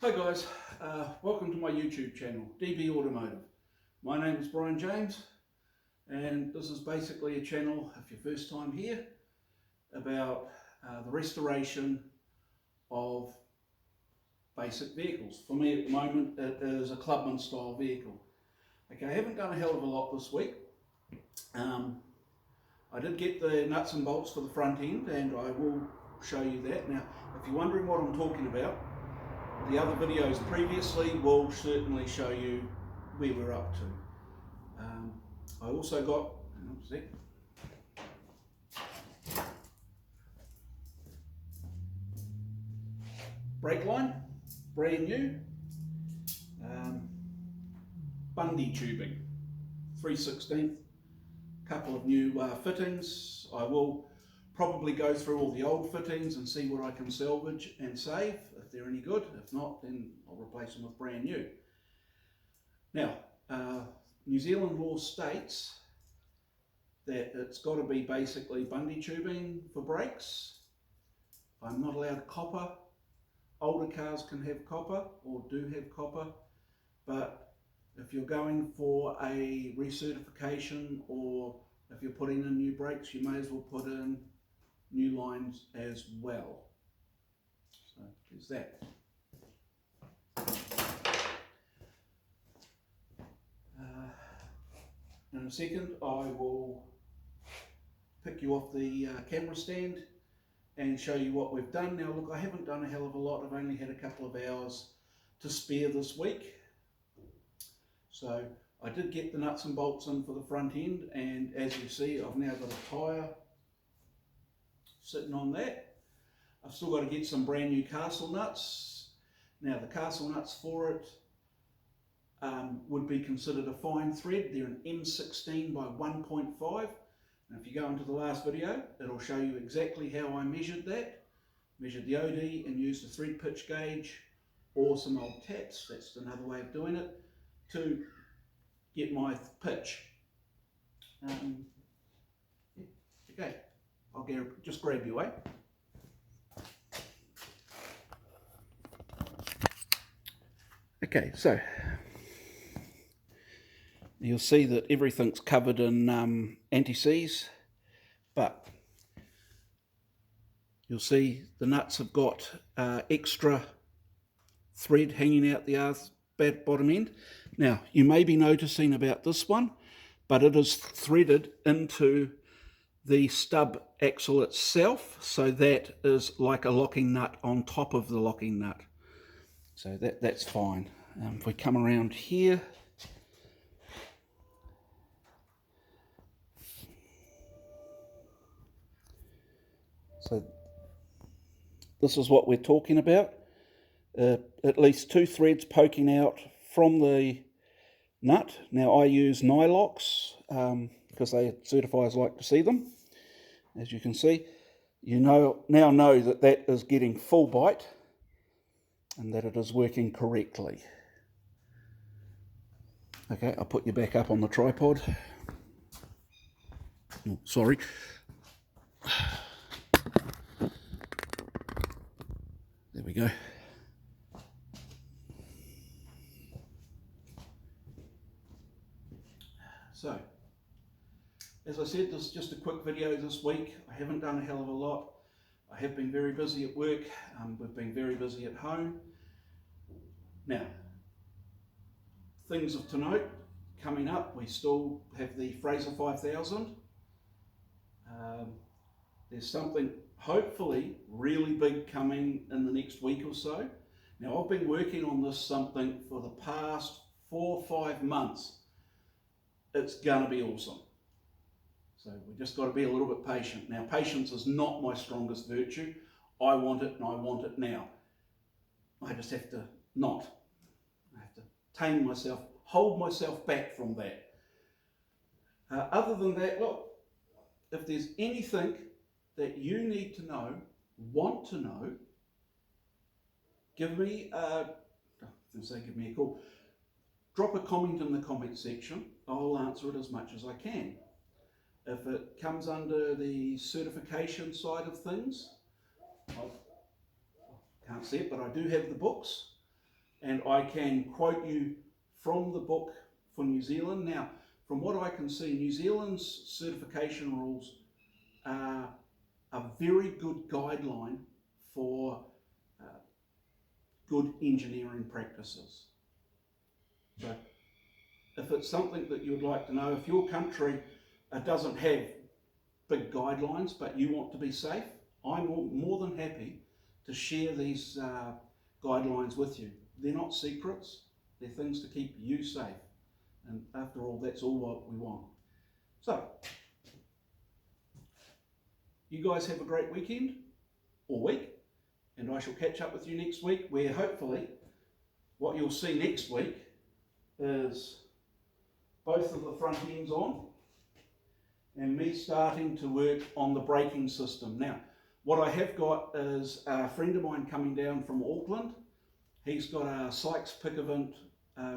Hi guys, welcome to my YouTube channel, DB Automotive. My name is Brian James and this is basically a channel, if your first time here, about the restoration of basic vehicles. For me at the moment it is a Clubman style vehicle. Okay, I haven't done a hell of a lot this week. I did get the nuts and bolts for the front end and I will show you that. Now if you're wondering what I'm talking about, the other videos previously will certainly show you where we're up to. I also got, hang on a sec. Brake line, brand new. Bundy tubing, 3/16, couple of new fittings. I will probably go through all the old fittings and see what I can salvage and save if they're any good. If not, then I'll replace them with brand new. Now, New Zealand law states that it's got to be basically Bundy tubing for brakes. I'm not allowed copper. Older cars can have copper or do have copper, but if you're going for a recertification or if you're putting in new brakes, you may as well put in new lines as well. So there's that. In a second I will pick you off the camera stand and show you what we've done. Now look, I haven't done a hell of a lot. I've only had a couple of hours to spare this week. So I did get the nuts and bolts in for the front end, and as you see I've now got a tyre sitting on that. I've still got to get some brand new castle nuts. Now the castle nuts for it would be considered a fine thread. They're an M16 by 1.5. And if you go into the last video, it'll show you exactly how I measured that. Measured the OD and used a thread pitch gauge or some old taps, that's another way of doing it, to get my pitch. Okay, I'll just grab you, eh? Okay, so you'll see that everything's covered in anti-seize, but you'll see the nuts have got extra thread hanging out the bottom end. Now, you may be noticing about this one, but it is threaded into the stub axle itself, so that is like a locking nut on top of the locking nut. So that's fine. If we come around here, so this is what we're talking about. At least two threads poking out from the nut. Now I use Nylox because certifiers like to see them. As you can see, you now know that that is getting full bite and that it is working correctly. Okay, I'll put you back up on the tripod. Oh, sorry. There we go. So, as I said, this is just a quick video this week. I haven't done a hell of a lot. I have been very busy at work. We've been very busy at home. Now, things of to note coming up, we still have the Fraser 5000. There's something hopefully really big coming in the next week or so. Now I've been working on this something for the past 4 or 5 months. It's gonna be awesome. So we just got to be a little bit patient. Now patience is not my strongest virtue. I want it and I want it now. I just have to not. I have to tame myself, hold myself back from that. Other than that, look, if there's anything that you need to know, want to know, give me a call. Drop a comment in the comment section. I'll answer it as much as I can. If it comes under the certification side of things, I can't see it, but I do have the books. and I can quote you from the book for New Zealand. Now, from what I can see, New Zealand's certification rules are a very good guideline for good engineering practices. So if it's something that you would like to know, if your country doesn't have big guidelines but you want to be safe, I'm more than happy to share these guidelines with you. They're not secrets, they're things to keep you safe. And after all, that's all what we want. So, you guys have a great weekend or week, and I shall catch up with you next week, where hopefully what you'll see next week is both of the front ends on and me starting to work on the braking system. Now, what I have got is a friend of mine coming down from Auckland. He's got a Sykes-Pickavant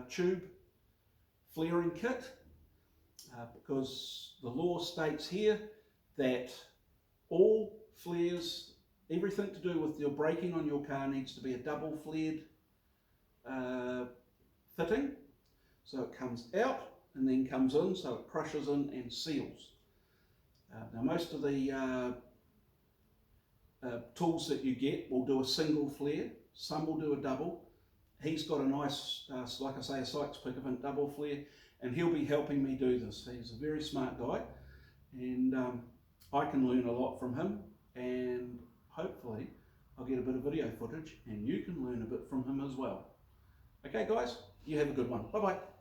tube flaring kit because the law states here that all flares, everything to do with your braking on your car needs to be a double flared fitting. So it comes out and then comes in, so it crushes in and seals. Now most of the tools that you get will do a single flare, some will do a double. He's got a nice, like I say, a Sykes-Pickavant double flare, and he'll be helping me do this. He's a very smart guy, and I can learn a lot from him, and hopefully I'll get a bit of video footage and you can learn a bit from him as well. Okay guys, you have a good one. Bye bye.